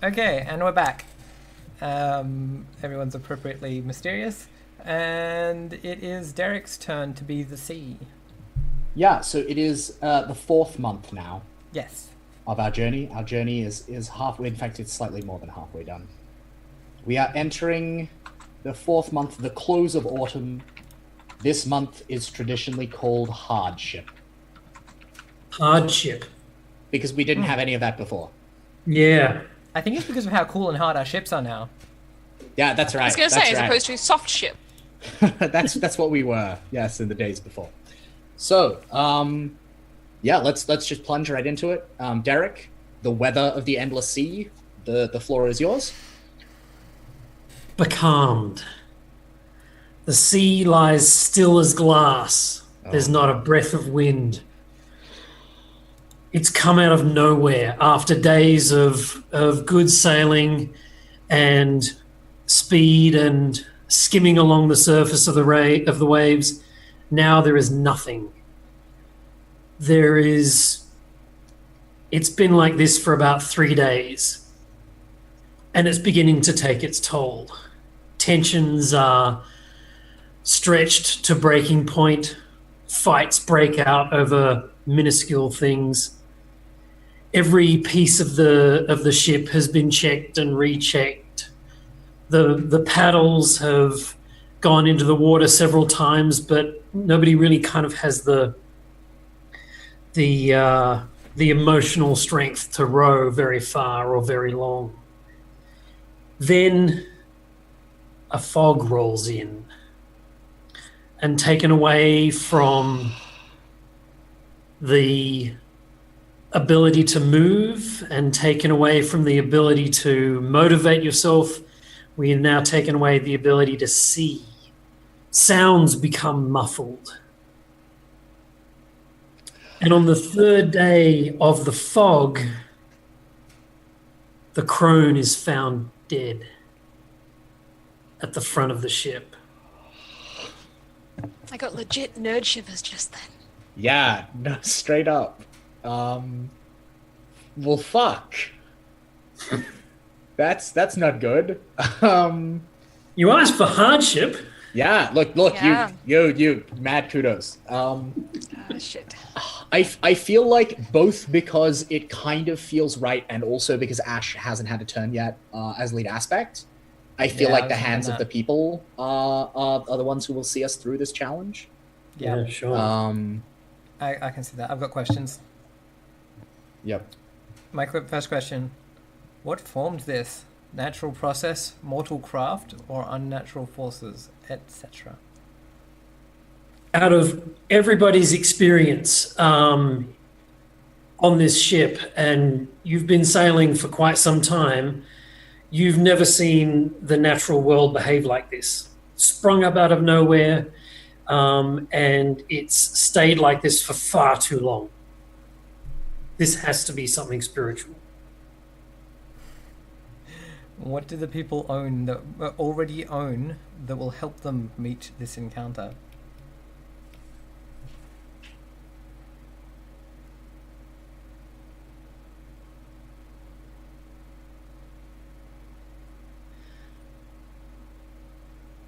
Okay, and we're back. Everyone's appropriately mysterious, and it is Derek's turn to be the sea. Yeah, so it is the fourth month now Yes. of our journey. Our journey is halfway. In fact, it's slightly more than halfway done. We are entering the fourth month, the close of autumn. This month is traditionally called hardship Hardship. because we didn't have any of that before. Yeah. I think it's because of how cool and hard our ships are now. Yeah, that's right. I was going to that's say, as right. opposed to soft ship. that's what we were. Yes, in the days before. So, yeah, let's just plunge right into it. Derek, the weather of the endless sea. The floor is yours. Becalmed. The sea lies still as glass. There's not a breath of wind. It's come out of nowhere after days of good sailing and speed and skimming along the surface of the waves. Now there is nothing. It's been like this for about 3 days, and it's beginning to take its toll. Tensions are stretched to breaking point. Fights break out over minuscule things. Every piece of the ship has been checked and rechecked. The paddles have gone into the water several times, but nobody really kind of has the emotional strength to row very far or very long. Then a fog rolls in, and taken away from the ability to move and taken away from the ability to motivate yourself, we have now taken away the ability to see. Sounds become muffled. And on the third day of the fog, the crone is found dead at the front of the ship. I got legit nerd shivers just then. Yeah, no, straight up. Well, fuck. That's not good. You asked for hardship. Yeah, look, Yeah. you, mad kudos. Oh, shit. I feel like both because it kind of feels right and also because Ash hasn't had a turn yet as lead aspect. I feel Yeah, I like the was thinking hands of that. the people are the ones who will see us through this challenge. Yeah, Sure. I can see that. I've got questions. Yep. My first question: what formed this? Natural process, mortal craft, or unnatural forces, etc.? Out of everybody's experience on this ship, and you've been sailing for quite some time, you've never seen the natural world behave like this. Sprung up out of nowhere, and it's stayed like this for far too long. This has to be something spiritual. What do the people own that already own that will help them meet this encounter?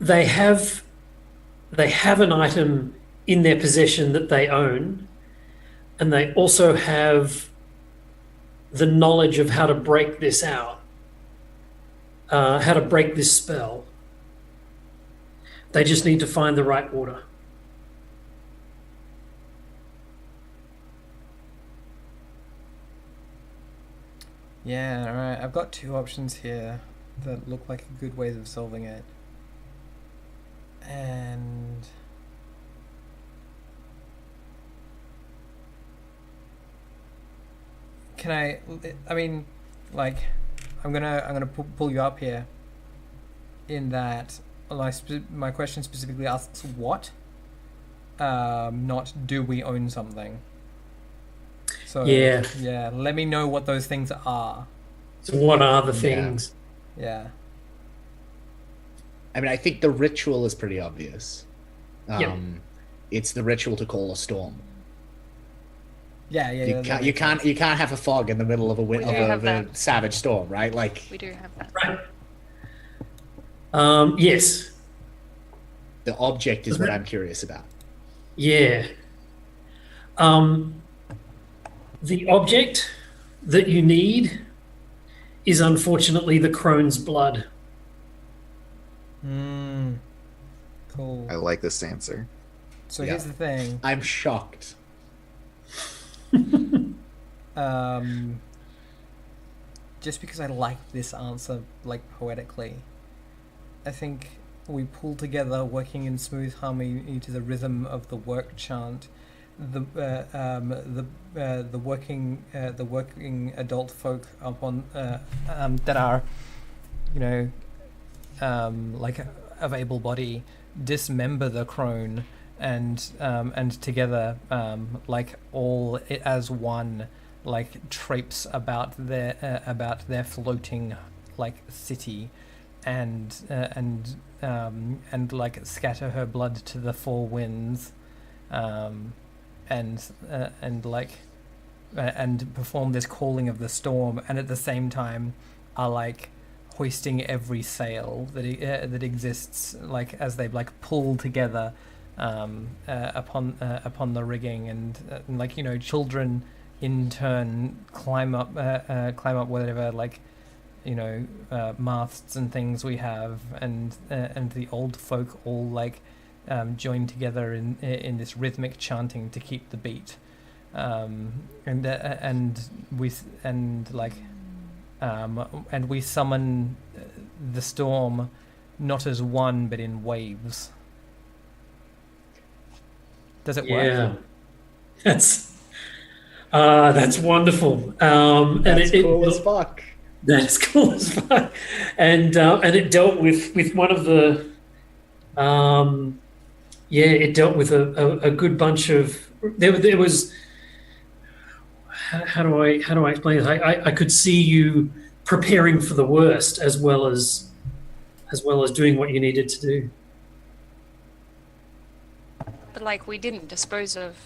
They have an item in their possession that they own, and they also have the knowledge of how to break this out, how to break this spell. They just need to find the right order. Yeah, alright. I've got two options here that look like good ways of solving it. And I mean, like, I'm gonna pull you up here. In that, my question specifically asks what, not do we own something. So Yeah. let me know what those things are. So what are the things? Yeah. I mean, I think the ritual is pretty obvious. Yep. It's the ritual to call a storm. Yeah, yeah, You yeah. can't you can't have a fog in the middle of do have a that. savage storm, right? Like We do have that. Right. Yes. the object is what I'm curious about. Yeah. Um, the object that you need is unfortunately the crone's blood. Cool. I like this answer. So Yeah. here's the thing. I'm shocked. Just because I like this answer, like poetically, I think we pull together, working in smooth harmony to the rhythm of the work chant, the working adult folk upon that are, you know, like of able body, dismember the crone and together, like all as one, like traipse about their floating like city, and like scatter her blood to the four winds, and perform this calling of the storm, and at the same time are like hoisting every sail that exists, like as they like pull together upon the rigging, and like, you know, children in turn climb up whatever, like, you know, masts and things we have, and the old folk all like join together in this rhythmic chanting to keep the beat, and we summon the storm not as one but in waves. Does it work? Yeah. That's wonderful. And That's cool as fuck. That's cool as fuck. And it dealt with one of the it dealt with a good bunch of there was how do I explain it? I could see you preparing for the worst as well as doing what you needed to do. But like, we didn't dispose of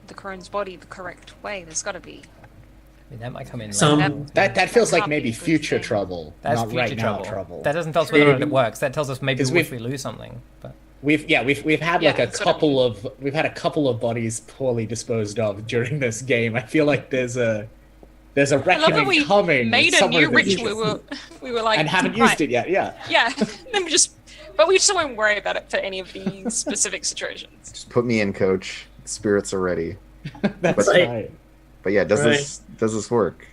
the crone's body the correct way. There's got to be. I mean, that might come in Some- later. That feels like Can't be maybe a good future thing. trouble, That's not future right now trouble. That doesn't tell us whether or not it True. works. That tells us maybe 'Cause if we lose something. But We've had Yeah, like a that's what I couple of bodies poorly disposed of during this game. I feel like there's a I love that reckoning we coming. made a somewhere new in the ritual. future. We were like, And haven't right, used it yet. Yeah, Yeah, but we just won't worry about it for any of these specific situations. Just put me in, coach. Spirits are ready. that's Right. right. But yeah, does Right. this work?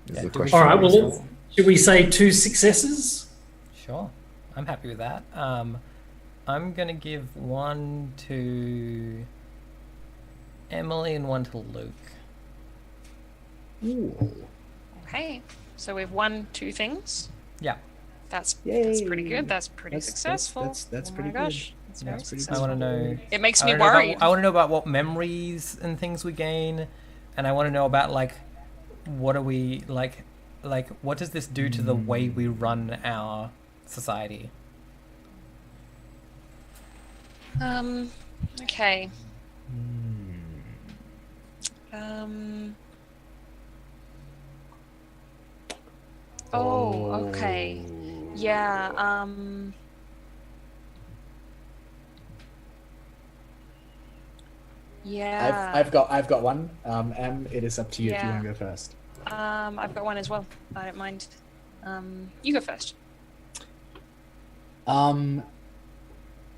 Is Yeah, the do we- question. All right, well, So- should we say 2 successes? sure, I'm happy with that. I'm gonna give one to Emily and one to Luke. Ooh. Okay, so we've won 2 things. Yeah. That's Yay. pretty good. That's pretty That's- successful. that's oh pretty my good. gosh, that's very That's pretty I successful. want to know. It makes I me wanna know worried. about- I want to know about what memories and things we gain, and I want to know about like what are we like what does this do to the way we run our society? Okay. Oh, okay. Yeah, yeah. I've got one. Em, it is up to you if you Yeah. want to go first. I've got one as well. I don't mind. You go first.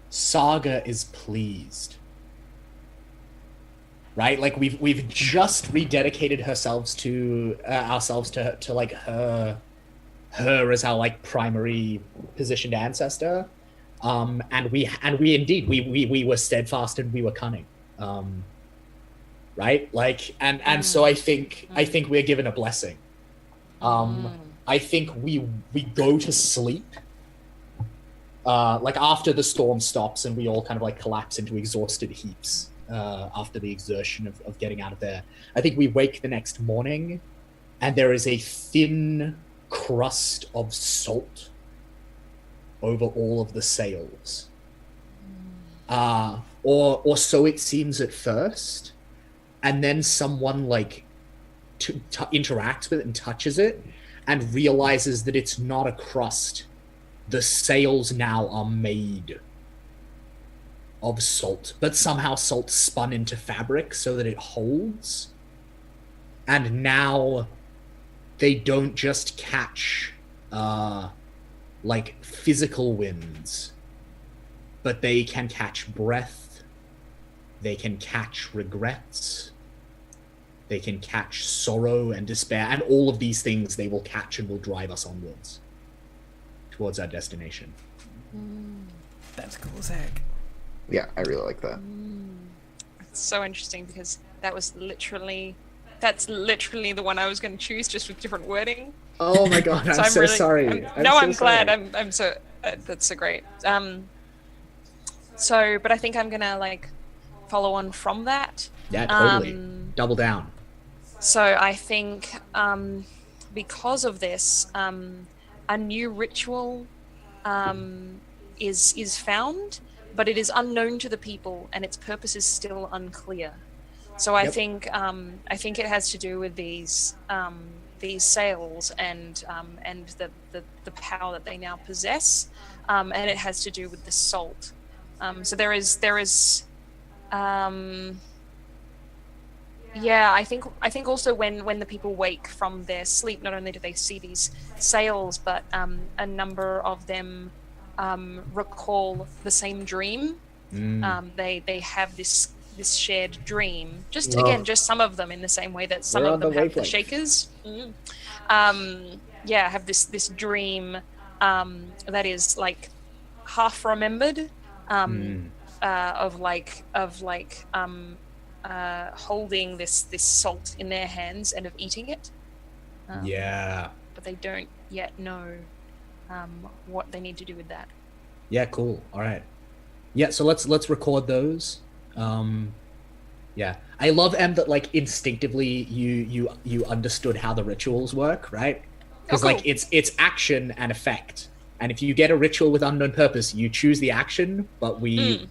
Saga is pleased. Right? Like we've just rededicated ourselves to like her as our like primary positioned ancestor. And we indeed we were steadfast and we were cunning. Right? Like and so I think we're given a blessing. I think we go to sleep. Like after the storm stops and we all kind of like collapse into exhausted heaps after the exertion of getting out of there. I think we wake the next morning and there is a thin crust of salt over all of the sails. Or so it seems at first. and then someone like interacts with it and touches it and realizes that it's not a crust. The sails now are made of salt, but somehow salt spun into fabric so that it holds. And now they don't just catch like physical winds, but they can catch breath, they can catch regrets, they can catch sorrow and despair, and all of these things they will catch and will drive us onwards towards our destination. That's cool as heck. Yeah, I really like that. It's so interesting because that's literally the one I was going to choose, just with different wording. Oh my god, I'm so really, sorry. I'm glad. I'm so that's so great. So, but I think I'm gonna like follow on from that. Yeah, totally. Double down. So I think because of this, a new ritual is found, but it is unknown to the people, and its purpose is still unclear. So I think it has to do with these sails and the power that they now possess, and it has to do with the salt. So there is yeah, I think also when the people wake from their sleep, not only do they see these sails, but a number of them recall the same dream. They have this shared dream. Just again, just some of them in the same way that some of them have the Shakers. Yeah, have this dream that is like half remembered, of holding this salt in their hands and of eating it. Yeah. But they don't yet know what they need to do with that. Yeah, cool. All right. Yeah, so let's record those. Yeah, I love that like instinctively you understood how the rituals work, right? Because like it's action and effect, and if you get a ritual with unknown purpose, you choose the action, but we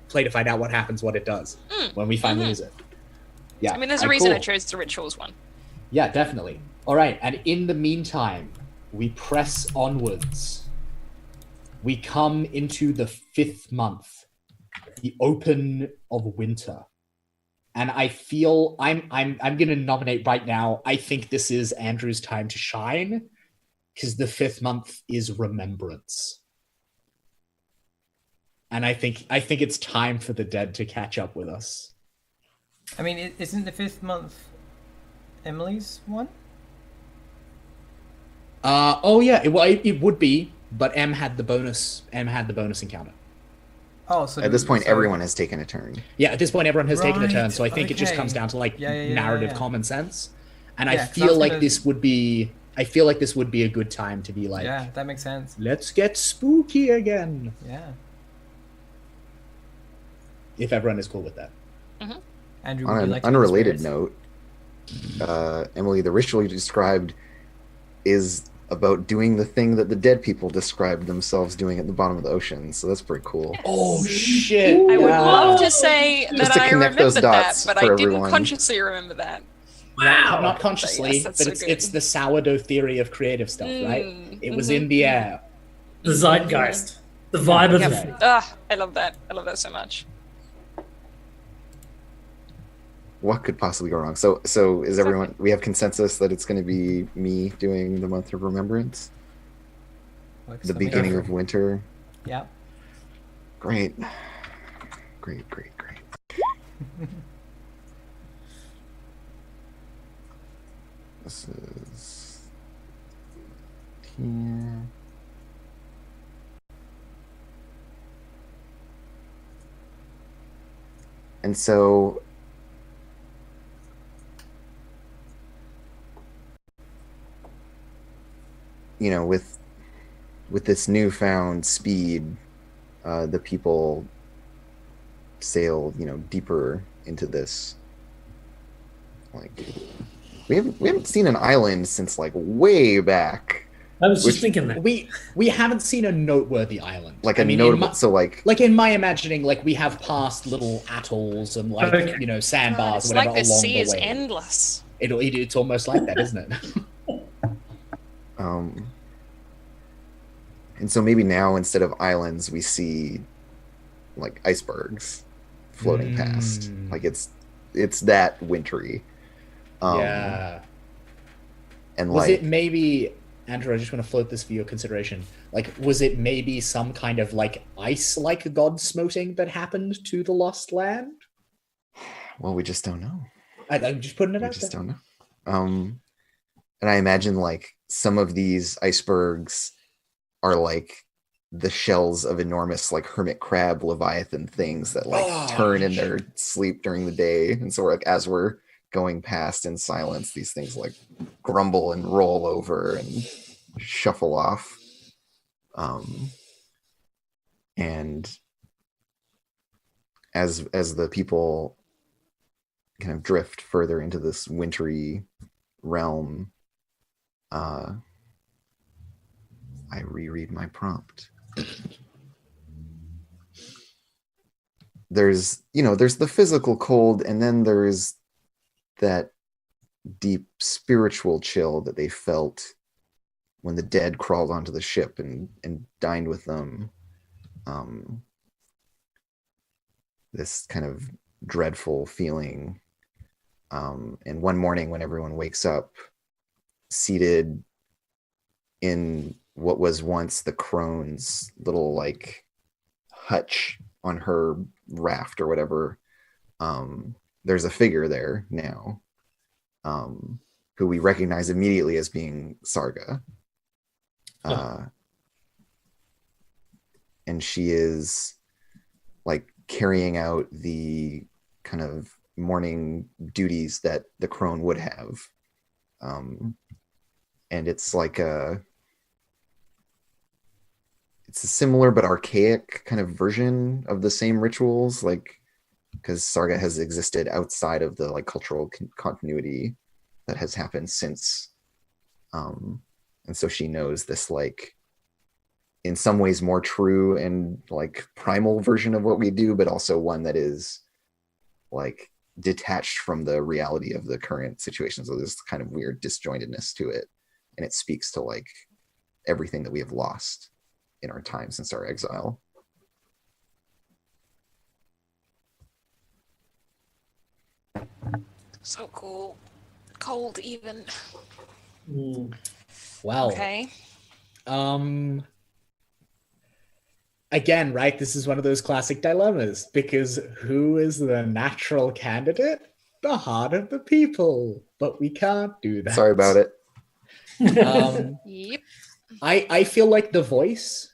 play to find out what happens, what it does when we finally use it. Yeah, I mean, there's a reason I chose the rituals one. Yeah, definitely. All right, and in the meantime, we press onwards. We come into the 5th month, the open of winter. And I feel I'm gonna nominate right now. I think this is Andrew's time to shine, because the 5th month is remembrance. And I think it's time for the dead to catch up with us. I mean, isn't the 5th month Emily's one? Oh yeah, it would be, but M had the bonus encounter. Oh, so at this point, everyone has taken a turn. Yeah, at this point, everyone has taken a turn. Right, So I think it just comes down to like narrative common sense. And I feel like this would be a good time to be like, yeah, that makes sense. Let's get spooky again. Yeah. If everyone is cool with that. Andrew, On would you an like to unrelated experience? note, Emily, the ritual you described is about doing the thing that the dead people described themselves doing at the bottom of the ocean. So that's pretty cool. Oh shit! I would love to say Just that to I connect those remembered that, dots but for I didn't everyone. consciously remember that. Wow. Not consciously, Yes, that's but so it's good. the sourdough theory of creative stuff, right? It was in the air. The zeitgeist, the vibe of the thing. I love that. I love that so much. What could possibly go wrong? So is everyone? We have consensus that it's going to be me doing the month of remembrance, Works the for me. beginning of winter. Yeah. Great. This is here. And so with this newfound speed, the people sail, deeper into this. Like we haven't seen an island since like way back I was just Which- thinking that. We haven't seen a noteworthy island. Like I a mean, notable, so like like in my imagining, like we have passed little atolls and like Okay. you know God, sandbars, it's whatever like this along sea the is way. endless. It's almost like that, isn't it? And so maybe now instead of islands, we see like icebergs floating past. Mm. Like it's that wintry. Yeah. And Was like it maybe, Andrew? I just want to float this for your consideration. Like, was it maybe some kind of like ice-like god smoting that happened to the Lost Land? well, we just don't know. I'm just putting it We out just there. don't know. And I imagine like some of these icebergs are like the shells of enormous like hermit crab leviathan things that like Oh, turn in their sleep during the day, and so like as we're going past in silence, these things like grumble and roll over and shuffle off. And as the people kind of drift further into this wintry realm, I reread my prompt. There's the physical cold, and then there's that deep spiritual chill that they felt when the dead crawled onto the ship and dined with them. This kind of dreadful feeling. And one morning when everyone wakes up, seated in what was once the crone's little like hutch on her raft or whatever, there's a figure there now, who we recognize immediately as being Sarga. And she is like carrying out the kind of morning duties that the crone would have. And it's like it's a similar but archaic kind of version of the same rituals, like because Sarga has existed outside of the like cultural continuity that has happened since, and so she knows this like in some ways more true and like primal version of what we do, but also one that is like detached from the reality of the current situation. So there's kind of weird disjointedness to it, and it speaks to like everything that we have lost in our time since our exile. So cool. Cold even. Well, Okay. Again, right? This is one of those classic dilemmas because who is the natural candidate? The heart of the people. But we can't do that. Sorry about it. Yep. I feel like the voice.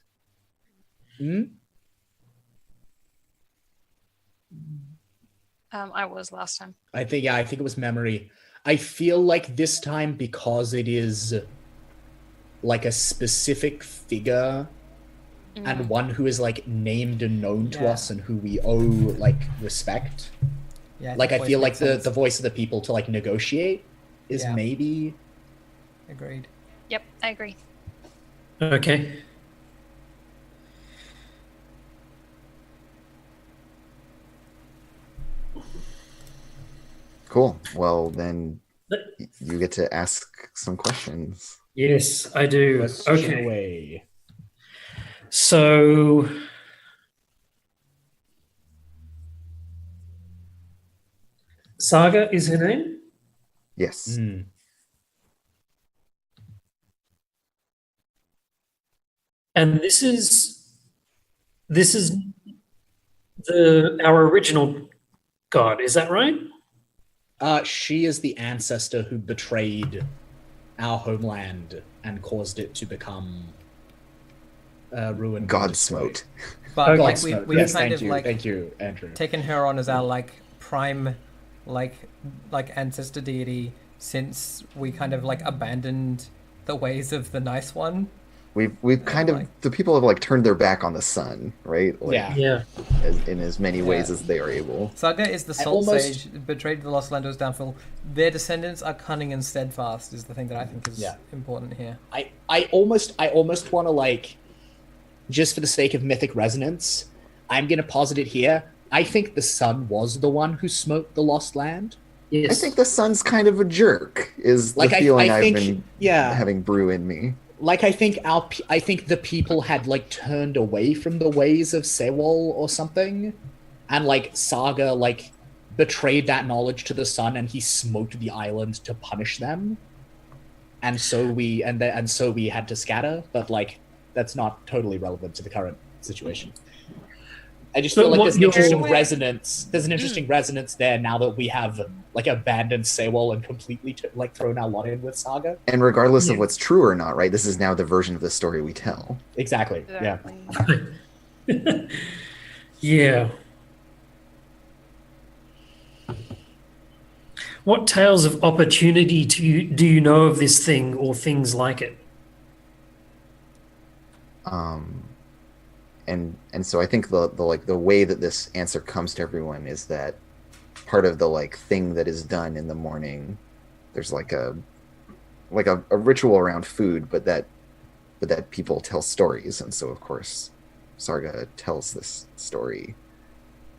I was last time. I think it was memory. I feel like this time, because it is like a specific figure and one who is like named and known to Yeah. us and who we owe like respect. Yeah, Like I voice feel like makes the sense. voice of the people to like negotiate is Yeah. maybe Agreed. Yep, I agree. Okay. Cool. Well, then you get to ask some questions. Yes, I do. question Okay. away. So Saga is her name? Yes. And this is our original god, is that right? She is the ancestor who betrayed our homeland and caused it to become ruined. and God destroyed. smote. But Okay. like Godsmoke. we've Yes, kind thank of you, like thank you, Andrew. taken her on as our like prime like ancestor deity since we kind of like abandoned the ways of the nice one. We've kind of like- the people have like turned their back on the sun, right? Like, Yeah. Yeah. in as many ways Yeah. as they are able. Saga is the I salt almost- sage, betrayed the Lost Lando's downfall. Their descendants are cunning and steadfast is the thing that I think is Yeah. important here. I almost want to, like, just for the sake of mythic resonance, I'm gonna posit it here. I think the sun was the one who smote the lost land. Yes. I think the sun's kind of a jerk. Is Like, the I feeling I've think, been yeah, having brew in me. like I think the people had, like, turned away from the ways of Sewol or something, and, like, Saga, like, betrayed that knowledge to the sun, and he smote the island to punish them, and so we had to scatter. But, like, that's not totally relevant to the current situation. I just feel But like what there's an you're- interesting resonance. There's an interesting resonance there now that we have, like, abandoned Sewol and completely like thrown our lot in with Saga. And regardless of Yeah. what's true or not, right? This is now the version of the story we tell. Exactly. Yeah. Exactly. Yeah. What tales of opportunity do you know of this thing or things like it? And so I think the way that this answer comes to everyone is that part of the like thing that is done in the morning, there's like a ritual around food, but that people tell stories, and so of course Sarga tells this story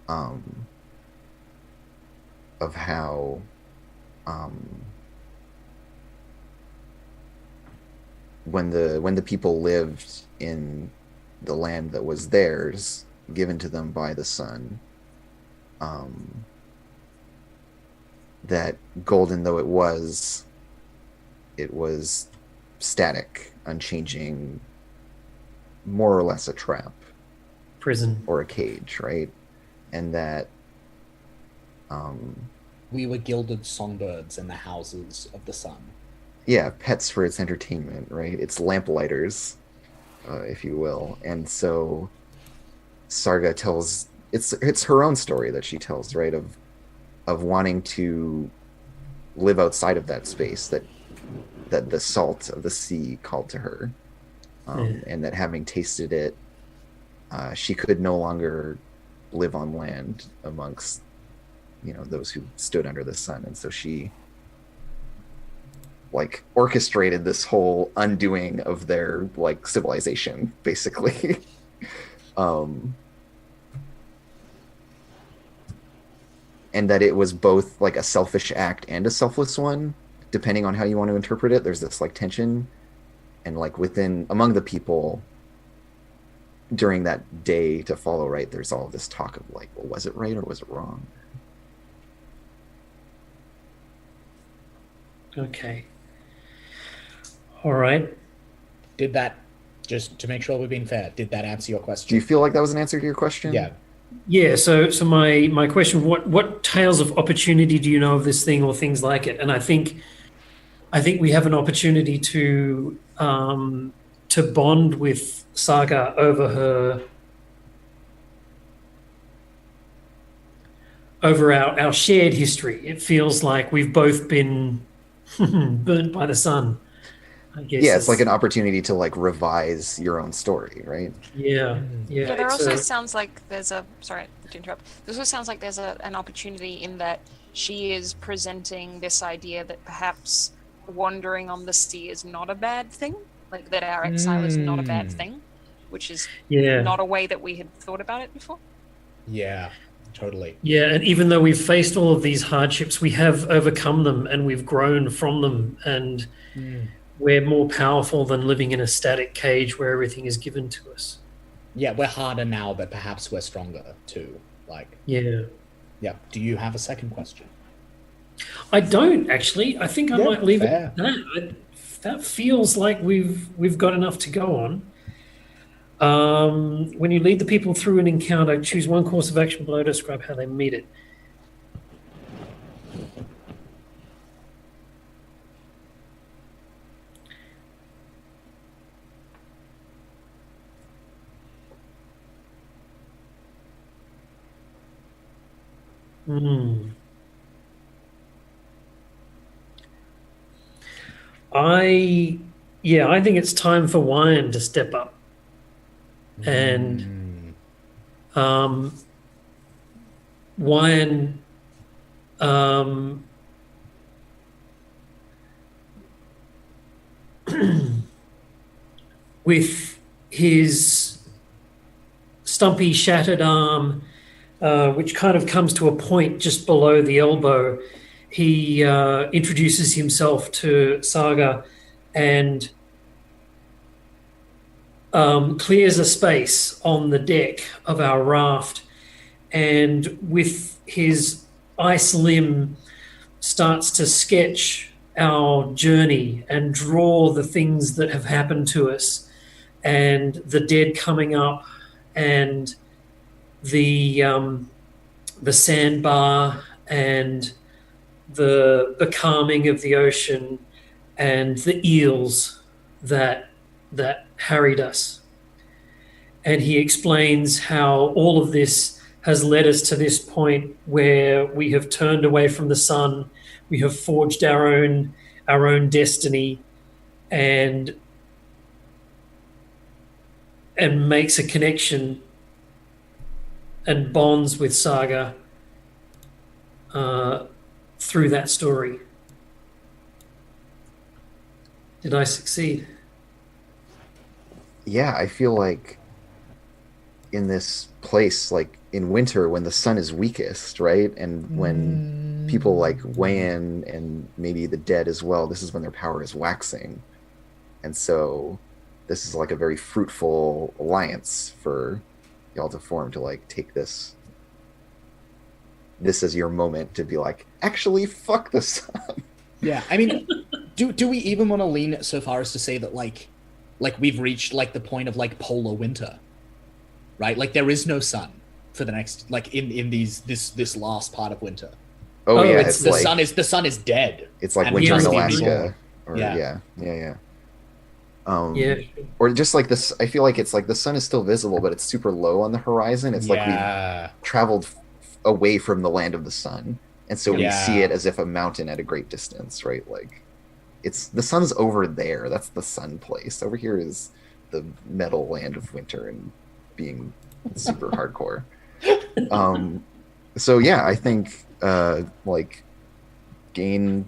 of how when the people lived in the land that was theirs, given to them by the sun, that golden though it was static, unchanging, more or less a trap Prison. or a cage, right? And that We were gilded songbirds in the houses of the sun. yeah, pets for its entertainment, right? It's lamplighters, if you will. And so Sarga tells it's her own story that she tells, right? Of wanting to live outside of that space that the salt of the sea called to her, and that having tasted it, she could no longer live on land amongst those who stood under the sun, and so she like orchestrated this whole undoing of their like civilization, basically. And that it was both like a selfish act and a selfless one, depending on how you want to interpret it. There's this like tension, and like among the people during that day to follow, right, there's all this talk of like, well, was it right or was it wrong? Okay. All right. Did that, just to make sure we're being fair, did that answer your Do question? you feel like that was an answer to your question? Yeah. Yeah, so my question, what tales of opportunity do you know of this thing or things like it? And I think we have an opportunity to bond with Saga over our shared history. It feels like we've both been burnt by the sun, I guess. Yeah, it's like an opportunity to like revise your own story, right? Yeah. Yeah, there it's also a- sounds like there's a sorry to interrupt. There also sounds like there's an opportunity in that she is presenting this idea that perhaps wandering on the sea is not a bad thing, like that our exile is not a bad thing, which is yeah. not a way that we had thought about it before. Yeah, totally. Yeah, and even though we've faced all of these hardships, we have overcome them and we've grown from them, and we're more powerful than living in a static cage where everything is given to us. Yeah, we're harder now, but perhaps we're stronger too. Like, Yeah. yeah. Do you have a second question? I don't actually. I think I Yeah, might leave fair. it at that. That feels like we've got enough to go on. When you lead the people through an encounter, choose one course of action below to describe how they meet it. Hmm. I think it's time for Wyan to step up. And Wyan with his stumpy, shattered arm, which kind of comes to a point just below the elbow. He introduces himself to Saga and clears a space on the deck of our raft, and with his ice limb starts to sketch our journey and draw the things that have happened to us and the dead coming up and the sandbar and the calming of the ocean and the eels that harried us. And he explains how all of this has led us to this point where we have turned away from the sun, we have forged our own destiny, and makes a connection and bonds with Saga through that story. Did I succeed? Yeah, I feel like in this place, like in winter when the sun is weakest, right? And when people like wane and maybe the dead as well, this is when their power is waxing. And so this is like a very fruitful alliance for y'all to form, to like take this as your moment to be like, actually fuck the sun. Yeah, I mean, do we even want to lean so far as to say that like we've reached like the point of like polar winter, right? Like there is no sun for the next, like in this last part of winter. Oh yeah, it's the like, sun is dead. It's like and winter in just Alaska. Or, yeah. Yeah. Or just like this, I feel like it's like the sun is still visible, but it's super low on the horizon. It's like we've traveled away from the land of the sun, and so we see it as if a mountain at a great distance, right? Like it's the sun's over there. That's the sun place. Over here is the metal land of winter and being super hardcore. So yeah, I think like gain.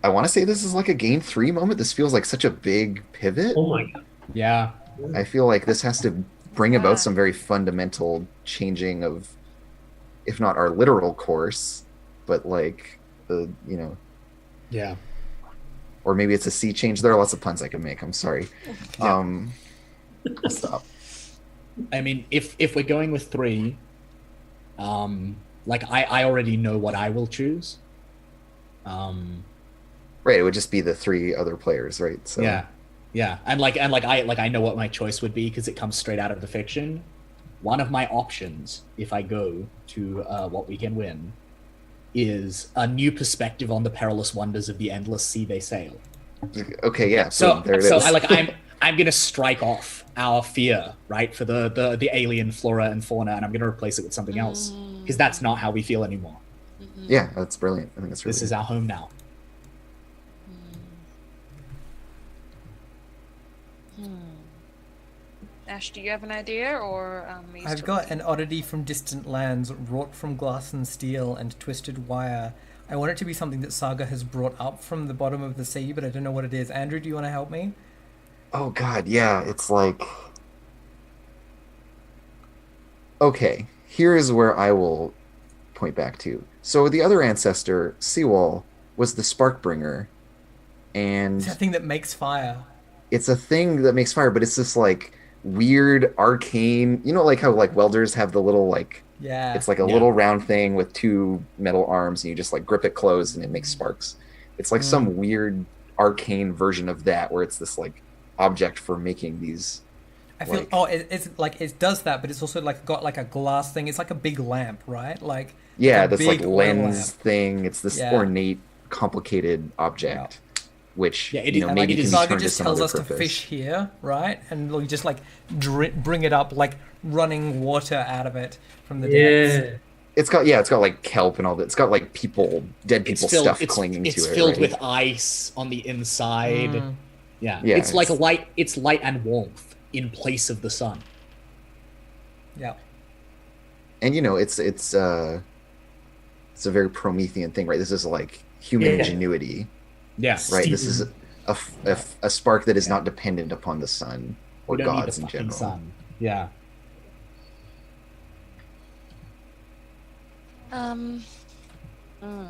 I want to say this is like a game 3 moment. This feels like such a big pivot. Oh my god. Yeah. I feel like this has to bring about some very fundamental changing of, if not our literal course, but like the, you know. Yeah. Or maybe it's a sea change. There are lots of puns I can make. I'm sorry. I'll stop. I mean, if we're going with 3, like I already know what I will choose. Right, it would just be the 3 other players, right? So yeah, and I know what my choice would be because it comes straight out of the fiction. One of my options, if I go to What We Can Win, is a new perspective on the perilous wonders of the endless sea they sail. Okay, yeah. So there it is. I'm gonna strike off our fear, right, for the alien flora and fauna, and I'm gonna replace it with something else because that's not how we feel anymore. Yeah, that's brilliant. I think that's really This is our home now. Ash, do you have an idea, or are you I've still got looking? an oddity from distant lands, wrought from glass and steel and twisted wire. I want it to be something that Saga has brought up from the bottom of the sea, but I don't know what it is. Andrew, do you want to help me? Oh god, yeah, it's like, okay, here is where I will point back to. So the other ancestor, Seawall, was the Sparkbringer, and It's a thing that makes fire. it's a thing that makes fire, but it's this like weird arcane, you know, like how like welders have the little like, Yeah. it's like a little round thing with 2 metal arms, and you just like grip it closed and it makes sparks. It's like some weird arcane version of that, where it's this like object for making these. I feel like, it's like it does that, but it's also like got like a glass thing. It's like a big lamp, right? Like yeah, a this like big oil lens lamp. thing. It's this ornate, complicated object, which it- maybe and, can like, be Saga turned to just some tells other us purpose. to fish here, right? And we just like bring it up like running water out of it from the depths. Yeah. It's got like kelp and all that. It's got like dead people stuff clinging to it. It's filled right? with ice on the inside. Yeah, Yeah, it's like it's- light. It's light and warmth in place of the sun. Yeah. And you know, it's a very Promethean thing, right? This is like human Yeah. ingenuity, Yeah, right? Steam. This is a spark that is not dependent upon the sun or We don't need gods the in fucking general. sun. Yeah.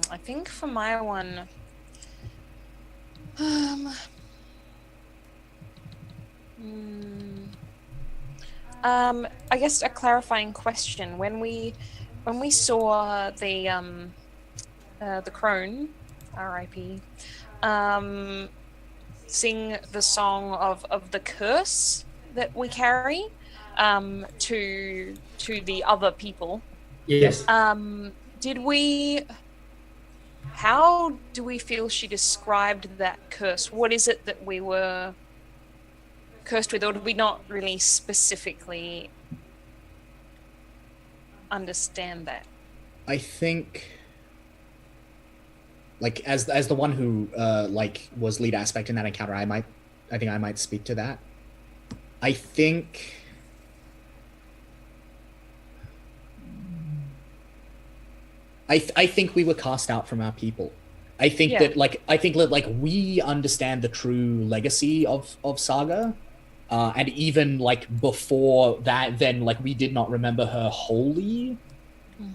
I think for my one, I guess a clarifying question. When we saw the crone, R.I.P., sing the song of the curse that we carry to the other people. Yes. Did we? How do we feel she described that curse? What is it that we were cursed with, or did we not really specifically understand that? I think, like, as the one who like was lead aspect in that encounter, I think I might speak to that. I think I think we were cast out from our people. I think Yeah. that we understand the true legacy of Saga, and even like before that, then like we did not remember her wholly,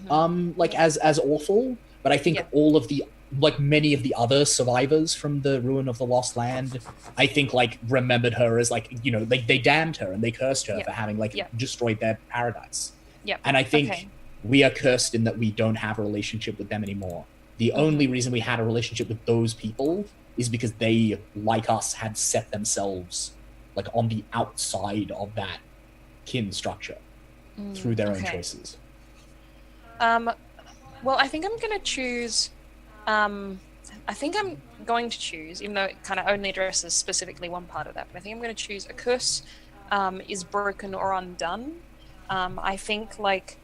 like as awful. But I think Yeah. all of the like many of the other survivors from the ruin of the Lost Land, I think like remembered her as like, you know, they damned her and they cursed her Yeah. for having like Yeah. destroyed their paradise. Yeah. And I think Okay. we are cursed in that we don't have a relationship with them anymore. The only reason we had a relationship with those people is because they, like us, had set themselves like on the outside of that kin structure through their own okay. choices. Well, I think I'm going to choose. I think I'm going to choose, even though it kind of only addresses specifically one part of that, but I think I'm going to choose a curse is broken or undone. I think, like,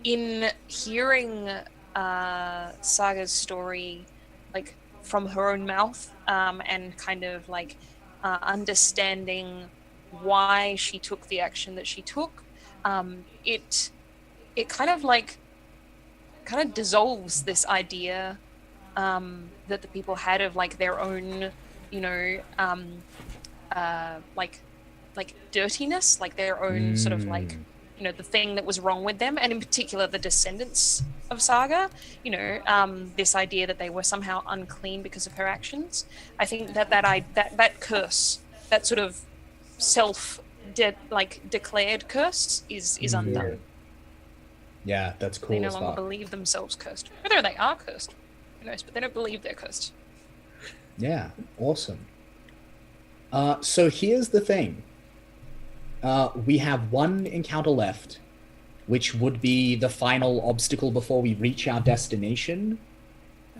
in hearing Saga's story, like, from her own mouth, and kind of, like, understanding why she took the action that she took, it kind of like dissolves this idea that the people had of like their own, you know, like dirtiness, like their own sort of like, you know, the thing that was wrong with them, and in particular the descendants of Saga, you know, this idea that they were somehow unclean because of her actions. I think that curse, that sort of declared curse is undone. Yeah, that's cool They no as longer well. believe themselves cursed. Whether they are cursed, who knows? But they don't believe they're cursed. Yeah, awesome. So here's the thing. We have one encounter left, which would be the final obstacle before we reach our destination.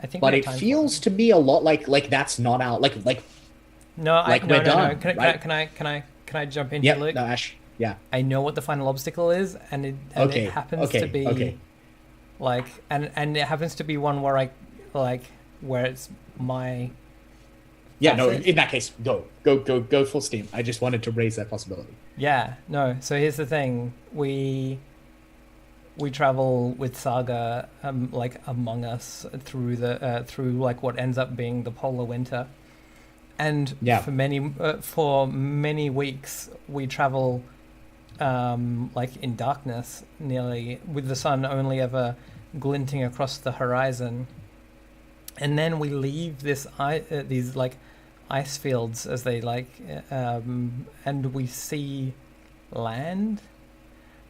I think. But we it have time for feels to me a lot like that's not our like No, like no, we're no, no. done, Can I jump in yeah, here, Luke? no, Ash, yeah. I know what the final obstacle is, and Okay, it happens okay, to be okay. like, and it happens to be one where where it's my. Yeah, no, facet. in that case, go full steam. I just wanted to raise that possibility. Yeah, no. So here's the thing: we travel with Saga, like among us through the through like what ends up being the polar winter, and Yeah. for many weeks we travel, like in darkness, nearly with the sun only ever glinting across the horizon, and then we leave these like ice fields as they like, and we see land.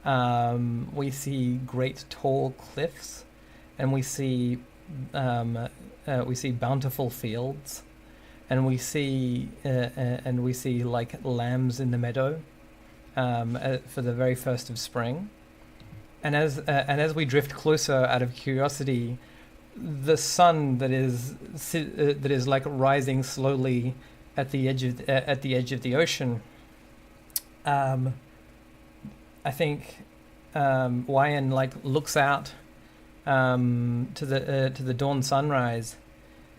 We see great tall cliffs, and we see bountiful fields, and we see like lambs in the meadow, for the very first of spring. And as we drift closer out of curiosity, the sun that is like rising slowly at the edge of the ocean. I think Wyan like looks out to the dawn sunrise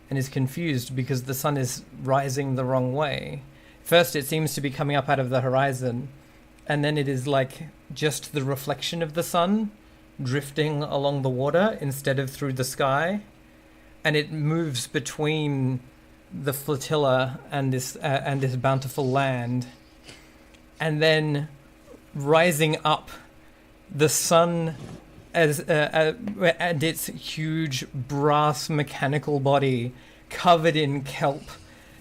and is confused because the sun is rising the wrong way. First, it seems to be coming up out of the horizon, and then it is like just the reflection of the sun drifting along the water instead of through the sky. and it moves between the flotilla and this bountiful land, and then rising up, the sun as and its huge brass mechanical body covered in kelp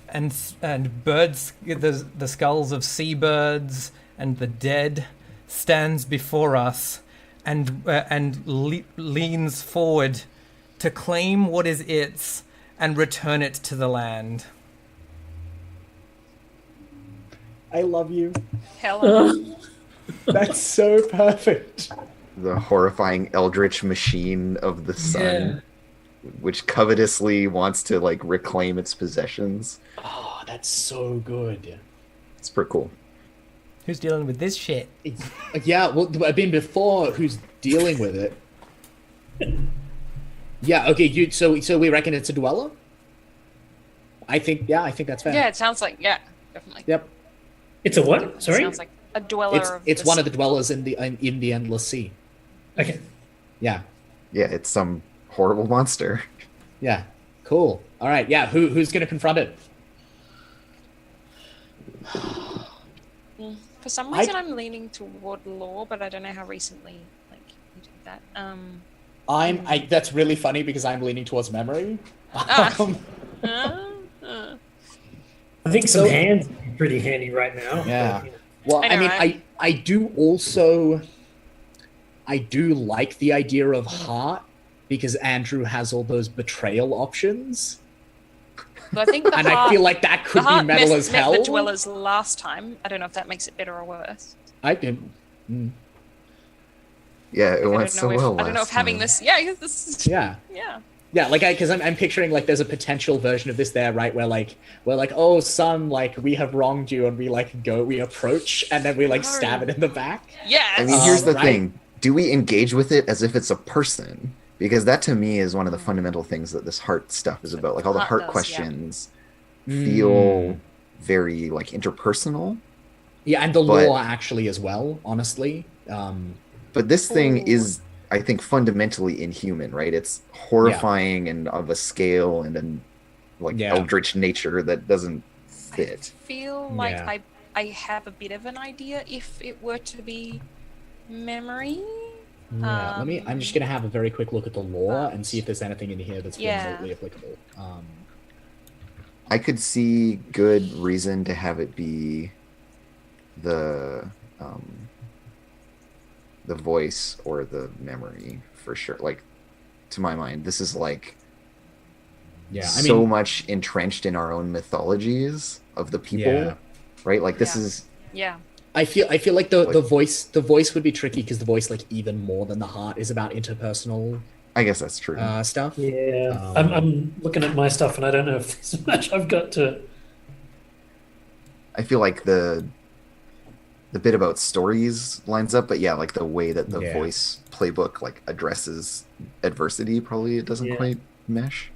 and birds, the skulls of seabirds and the dead, stands before us and leans forward to claim what is its and return it to the land. I love you. Helen. That's so perfect. The horrifying eldritch machine of the sun, which covetously wants to like reclaim its possessions. Oh, that's so good. It's pretty cool. Who's dealing with this shit? Yeah, well, I mean, before who's dealing with it? Yeah, okay. So we reckon it's a dweller. I think that's fair. Yeah, it sounds like definitely. Yep. It's a what? Sorry. Sounds like a dweller. It's one of the dwellers in the endless sea. Okay. Yeah. Yeah, it's some horrible monster. Yeah. Cool. All right. Yeah. Who's gonna confront it? For some reason, I'm leaning toward Law, but I don't know how recently you did that. That's really funny because I'm leaning towards memory. I think some hands would be pretty handy right now. Yeah. But, Well, I know, I mean, right? I do like the idea of heart because Andrew has all those betrayal options, So I think the and heart, I feel like that the could be heart metal as met hell. the dwellers last time. I don't know if that makes it better or worse. I didn't. Yeah, it I went don't so know well. I don't know if last having time. this. Yeah, this is. Yeah. Yeah. Yeah, like because I'm picturing like there's a potential version of this there, right? Where we're like, oh son, like we have wronged you, and we approach, and then we like stab it in the back. Yes. I mean, here's the right. thing: do we engage with it as if it's a person? Because that, to me, is one of the fundamental things that this heart stuff is about. Like all the Heart heart does, questions feel very like interpersonal. Yeah, and the But- law actually as well, honestly. But this thing Ooh. is, I think, fundamentally inhuman, right? It's horrifying and of a scale and an Yeah. eldritch nature that doesn't fit. I feel like Yeah. I have a bit of an idea if it were to be memory. Yeah, I'm just gonna have a very quick look at the law but- and see if there's anything in here that's Yeah. remotely applicable. I could see good reason to have it be the voice or the memory for sure. Like, to my mind, this is like Yeah, I so mean, much entrenched in our own mythologies of the people, Yeah. right? Like this Yeah. is Yeah. I feel like the voice would be tricky because the voice, like even more than the heart, is about interpersonal I guess that's true. stuff. yeah. Um, I'm looking at my stuff and I don't know if there's much I've got to. I feel like the bit about stories lines up, but yeah, like the way that the Yeah. voice playbook like addresses adversity, probably it doesn't Yeah. quite mesh.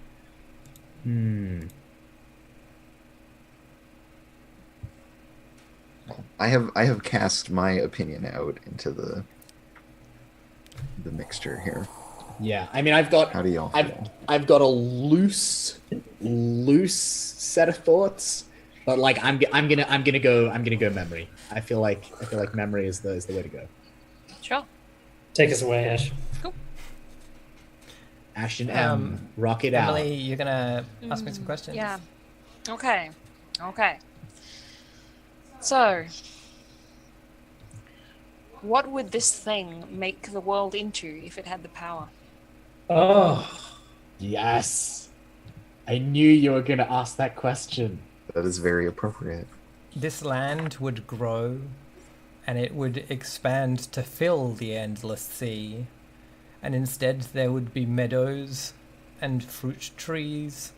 I have cast my opinion out into the mixture here. Yeah, I mean, I've got How do y'all feel? I've got a loose set of thoughts, but like I'm gonna go memory. I feel like memory is the way to go. Sure. Take us away, Ash. Ashton M, rock it out. Emily, you're gonna ask me some questions. Yeah. Okay. So, what would this thing make the world into if it had the power? Oh, Yes, I knew you were gonna ask that question. That is very appropriate. This land would grow, and it would expand to fill the endless sea. And instead there would be meadows and fruit trees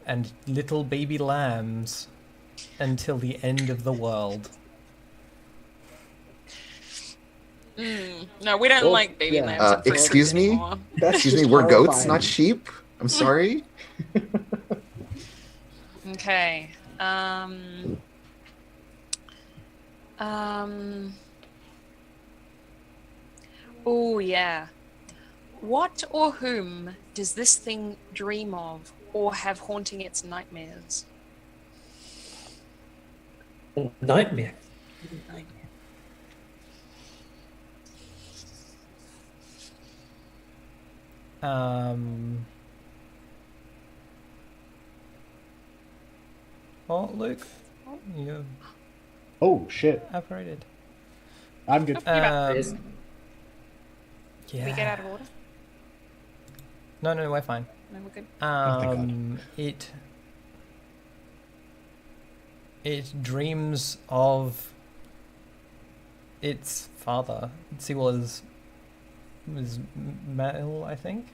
and little baby lambs until the end of the world. No, we don't Oh, like baby yeah. lambs. and fruit Excuse trees me? anymore. That's Excuse me, just we're goats, horrifying. not sheep. I'm sorry. Okay. Oh yeah. What or whom does this thing dream of or have haunting its nightmares? Nightmare. Oh, Luke, you Oh shit! operated. I'm good. Yeah. Can we get out of order? No, we're fine. No, we're good. thank It dreams of its father. Sewell was male, I think.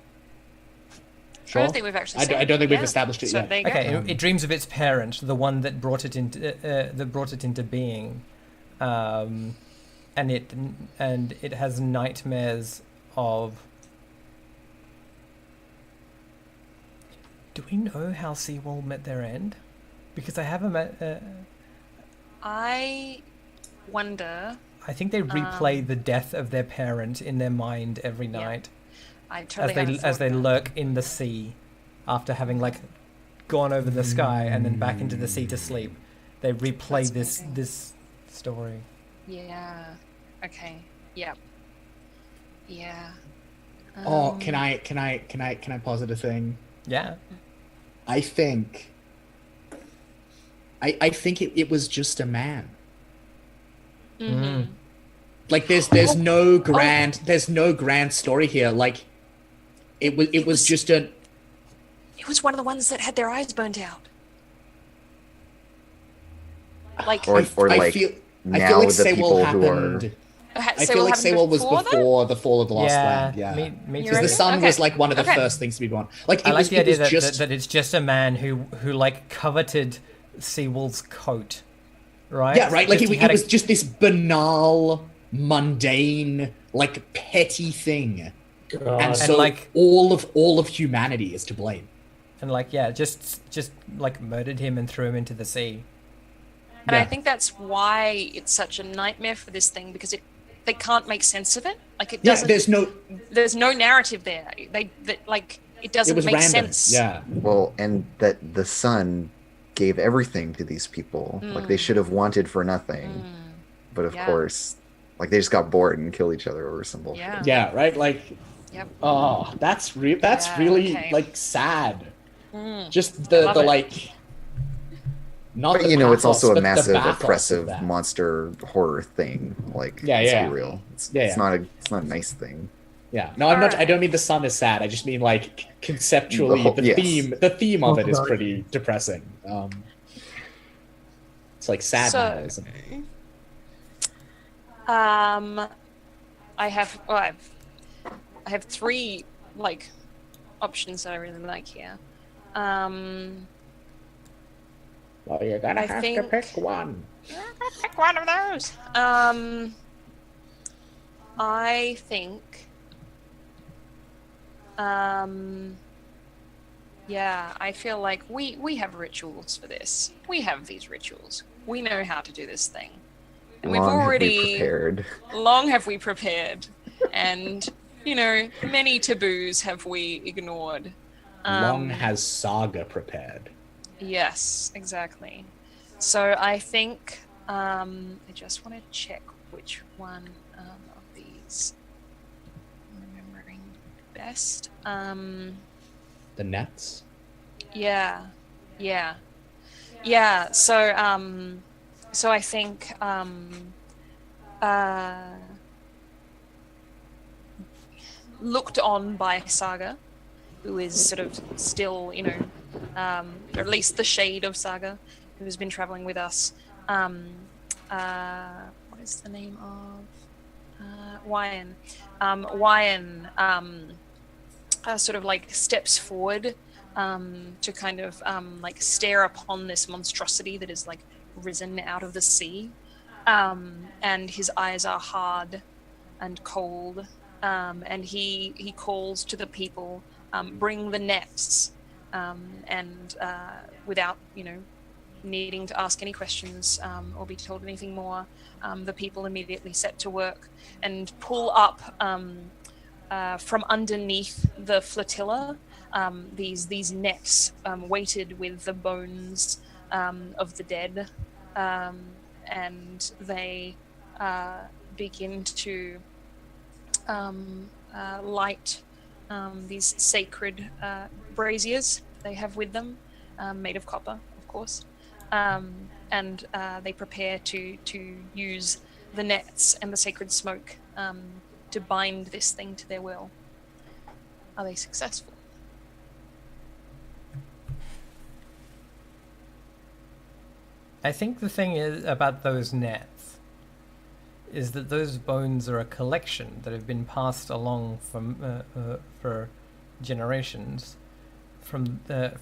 Sure. I don't think we've actually. I don't think we've Yeah. established it So yet. there you go. Okay, it dreams of its parent, the one that brought it into being, and it has nightmares of. Do we know how Seawall met their end? Because I haven't met. I wonder. I think they replay the death of their parent in their mind every Yeah. night I totally haven't as thought they of that. lurk in the sea after having like gone over the sky and then back into the sea to sleep. They replay That's this story. Yeah. Okay. Yep. Yeah. Oh, can I posit a thing? Yeah. I think it was just a man. Mhm. Like there's no grand story here. Like it was just a It was one of the ones that had their eyes burnt out. Like, Or I like feel now like the Sewell people who are happened. I so feel what like happened Sewell was before that? before the fall of the Lost Yeah. Land. Yeah, Me You too. because the reckon? sun Okay. was like one of the Okay. first things to be born. Like it I like was, the it idea was that, just that it's just a man who like coveted Seawall's coat, right? yeah, right. Like Just it, he had it was just this banal, mundane, like petty thing, God. and so like- all of humanity is to blame. and like yeah, just like murdered him and threw him into the sea. And I Yeah. think that's why it's such a nightmare for this thing, because they can't make sense of it. Like it Yeah, doesn't. there's no. no narrative there. Like it It doesn't was make random. sense. Yeah. well, and that the sun gave everything to these people. Like they should have wanted for nothing, but of Yeah. course, like they just got bored and killed each other over some bullshit. Yeah. Yeah. Right. Like. Yep. Oh, that's Yeah, really okay. like sad. Mm. Just the love it. like. Not But the you know, it's pathos, also but a the massive bathos of oppressive that. monster horror thing. Like, Yeah, let's yeah. be real. It's, Yeah, it's yeah. it's not a nice thing. Yeah, no, I'm not. I Alright. don't mean the sun is sad. I just mean like conceptually, The whole- the yes. theme of it is Right. pretty depressing. It's like sad So- nihilism. I have three like options that I really like here. Well, you're gonna I have to think- pick one. Pick one of those. I think. Yeah, I feel like we have rituals for this. We have these rituals. We know how to do this thing. And we've Long have we already prepared. long have we prepared, and many taboos have we ignored. Long has Saga prepared. Yes, exactly. So I think I just want to check which one of these I'm remembering best. The nets. Yeah. So I think looked on by Saga, who is sort of still, or at least the shade of Saga, who has been traveling with us. What is the name of Wyan? Wyan sort of like steps forward to kind of like stare upon this monstrosity that is like risen out of the sea, and his eyes are hard and cold, and he calls to the people, bring the nets, and without needing to ask any questions or be told anything more, the people immediately set to work and pull up from underneath the flotilla, these nets weighted with the bones of the dead, and they begin to light these sacred braziers they have with them, made of copper, of course, and they prepare to use the nets and the sacred smoke to bind this thing to their will. Are they successful? I think the thing is about those nets is that those bones are a collection that have been passed along from for generations from the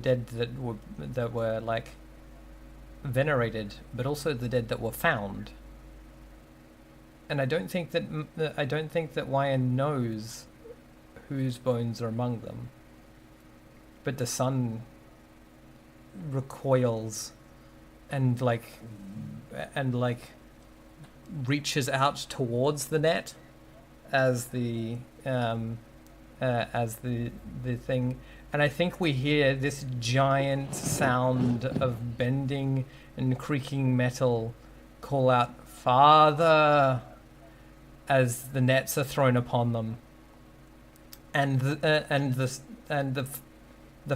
dead that were like venerated, but also the dead that were found. And I don't think that Wyan knows whose bones are among them. But the sun recoils and reaches out towards the net as the thing, and I think we hear this giant sound of bending and creaking metal call out "Father" as the nets are thrown upon them, and the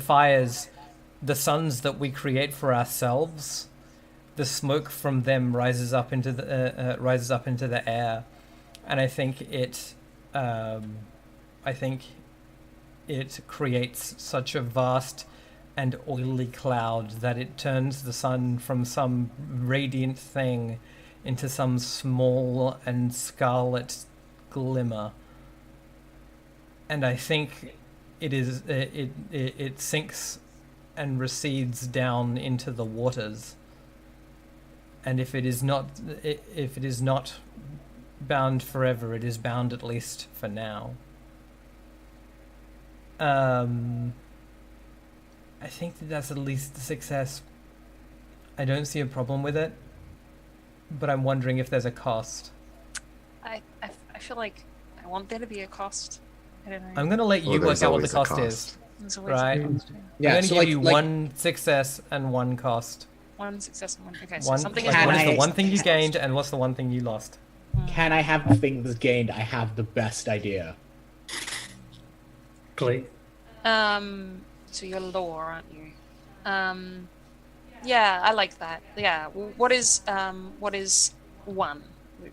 fires, the suns that we create for ourselves, the smoke from them rises up into the air, and I think it creates such a vast and oily cloud that it turns the sun from some radiant thing into some small and scarlet glimmer. And I think it sinks and recedes down into the waters. And if it is not bound forever, it is bound at least for now. I think that's at least a success. I don't see a problem with it, but I'm wondering if there's a cost. I feel like I want there to be a cost. I don't know. I'm gonna let you work out what the always a cost is. There's always Right. a cost. Yeah, I'm gonna so give you like one success and one cost. One success and one. Okay, so One, something like, is what is Can the I- one thing you gained and what's the one thing you lost? can I have the thing that's gained? I have the best idea. Glee. So you're lore, aren't you? Yeah, I like that. Yeah. What is one? Luke?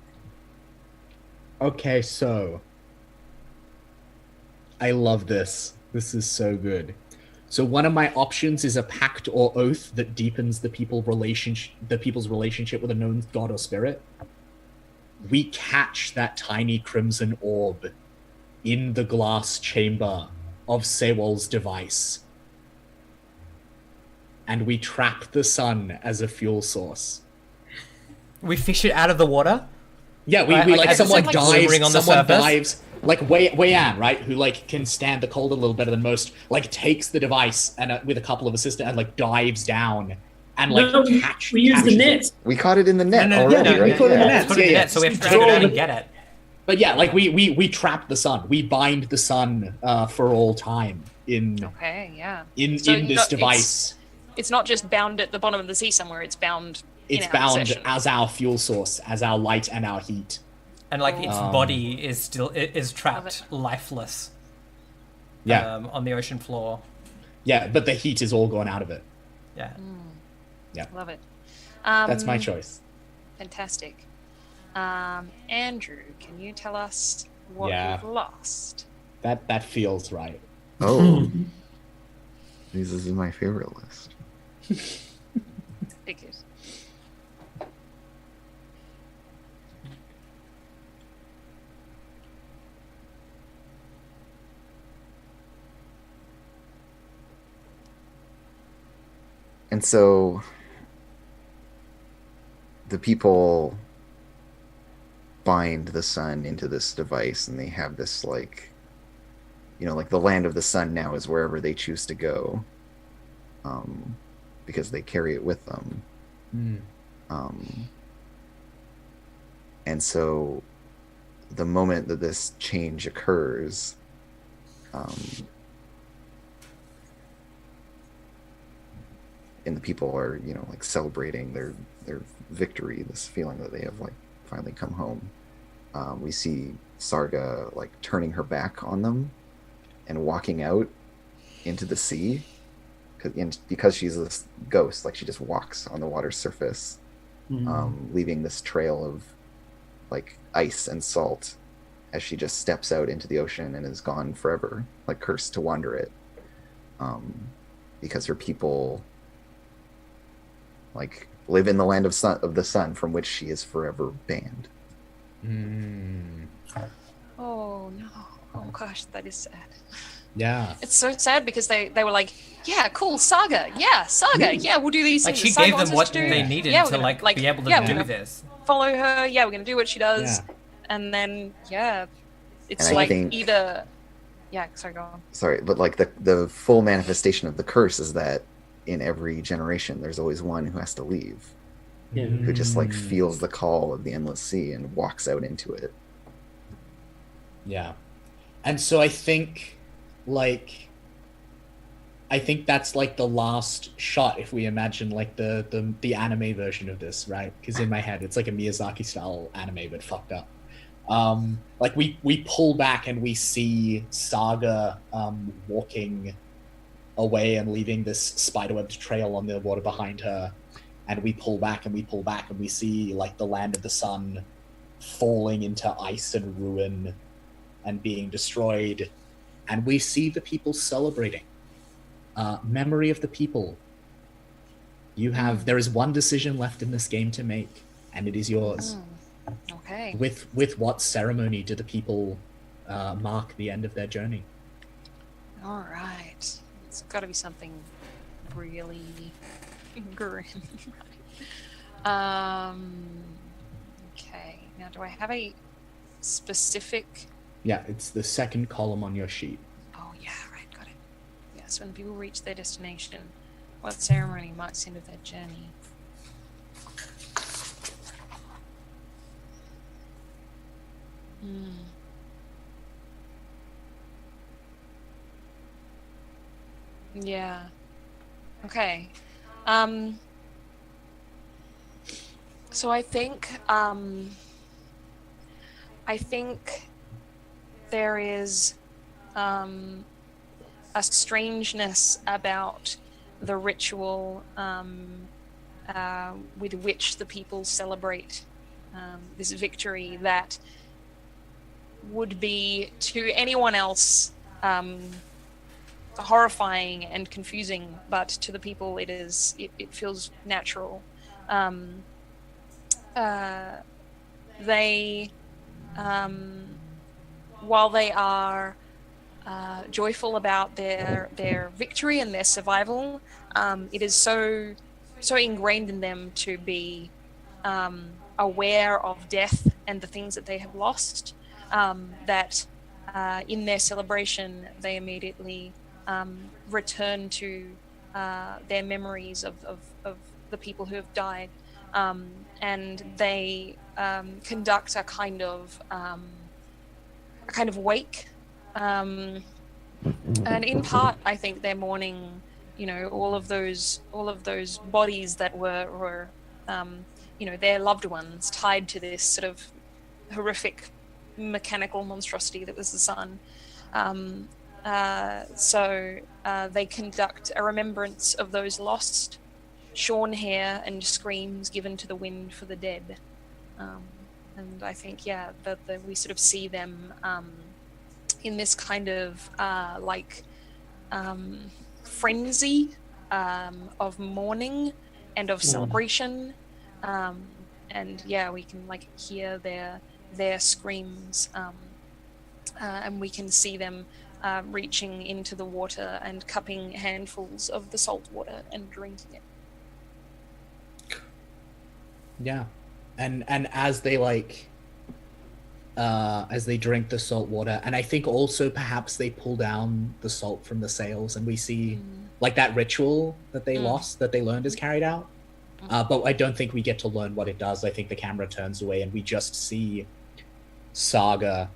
Okay, so I love this. This is so good. So one of my options is a pact or oath that deepens the people's relationship with a known god or spirit. We catch that tiny crimson orb in the glass chamber of Sewol's device. And we trap the sun as a fuel source. We fish it out of the water. Yeah, we Like like as someone it's, like, dives, glimmering on the someone surface? dives, like Wei-An, right, who like can stand the cold a little better than most, like takes the device and with a couple of assistants and like dives down and like No, catch. we use the catches net. it. We caught it in the net No, already, we right? put it in the Yeah. net. Put it in the Yeah, net, so we have to yeah. drag it out Draw and get it. But yeah, like we trap the sun. We bind the sun for all time in Okay, yeah. in So in this device. It's not just bound at the bottom of the sea somewhere. It's bound. It's in our bound possession. as our fuel source, as our light and our heat. And like its body is still is trapped lifeless. Yeah, On the ocean floor. yeah, but the heat is all gone out of it. Yeah. Love it. That's my choice. Fantastic. Andrew, can you tell us what Yeah. you've lost? That feels right. Oh, this is my favorite list. Figured. And so the people bind the sun into this device and they have this like, you know, like the land of the sun now is wherever they choose to go, because they carry it with them. And so the moment that this change occurs, and the people are, like celebrating their victory, this feeling that they have like finally come home. We see Sarga like turning her back on them and walking out into the sea, because she's this ghost, like she just walks on the water's surface, leaving this trail of like ice and salt as she just steps out into the ocean and is gone forever, like cursed to wander it, because her people like live in the land of the sun from which she is forever banned. Oh no! Oh gosh, that is sad. Yeah. It's so sad because they were like, yeah, cool, Saga, yeah, we'll do these Like things she that Saga gave wants them us what to do. they needed Yeah, to we're gonna, be able to yeah, we're do gonna this. Follow her, yeah, we're gonna do what she does, Yeah. and then it's And I like think- either. Yeah, sorry, go on. Sorry, but like the full manifestation of the curse is that in every generation there's always one who has to leave, Yeah. who just like feels the call of the endless sea and walks out into it. Yeah. And so I think that's like the last shot, if we imagine like the anime version of this, right? Because in my head it's like a Miyazaki style anime but fucked up. Like we pull back and we see Saga walking away and leaving this spiderwebbed trail on the water behind her, and we pull back and we see like the land of the sun falling into ice and ruin and being destroyed, and we see the people celebrating. Memory of the people. There is one decision left in this game to make, and it is yours. Okay. With what ceremony do the people mark the end of their journey? All right. It's got to be something really grim. Okay. Now, do I have a specific? Yeah, it's the second column on your sheet. Oh yeah, right. Got it. Yes. When people reach their destination, what ceremony marks the end of their journey? Yeah. Okay. So I think there is a strangeness about the ritual with which the people celebrate this victory that would be to anyone else horrifying and confusing, but to the people it feels natural. They while they are joyful about their victory and their survival, it is so ingrained in them to be aware of death and the things that they have lost, that in their celebration they immediately return to their memories of the people who have died, and they conduct a kind of wake, and in part I think they're mourning, all of those bodies that were their loved ones tied to this sort of horrific mechanical monstrosity that was the sun. So they conduct a remembrance of those lost, shorn hair and screams given to the wind for the dead. And I think, that we sort of see them in this kind of frenzy of mourning and of celebration. And we can hear their screams, and we can see them reaching into the water and cupping handfuls of the salt water and drinking it. Yeah, and as they drink the salt water, and I think also perhaps they pull down the salt from the sails, and we see that ritual that they lost, that they learned is carried out. But I don't think we get to learn what it does. I think the camera turns away and we just see Saga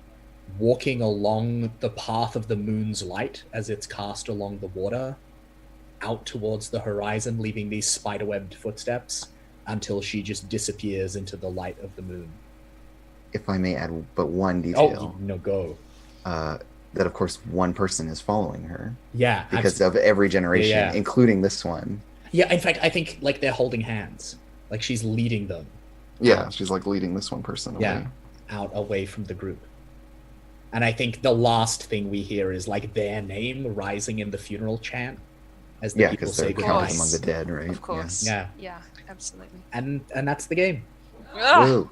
walking along the path of the moon's light as it's cast along the water, out towards the horizon, leaving these spiderwebbed footsteps until she just disappears into the light of the moon. If I may add but one Oh, detail, no, go. that of course one person is following her Yeah, because of every generation, Yeah. including this one. yeah. In fact, I think like they're holding hands, like she's leading them Yeah, she's like leading this one person away. Yeah. out away from the group. And I think the last thing we hear is like their name rising in the funeral chant as the Yeah, people because say they're counted goodbye. among the dead, right? Of course. Yeah. Yeah, absolutely. And that's the game. Yeah. Ugh,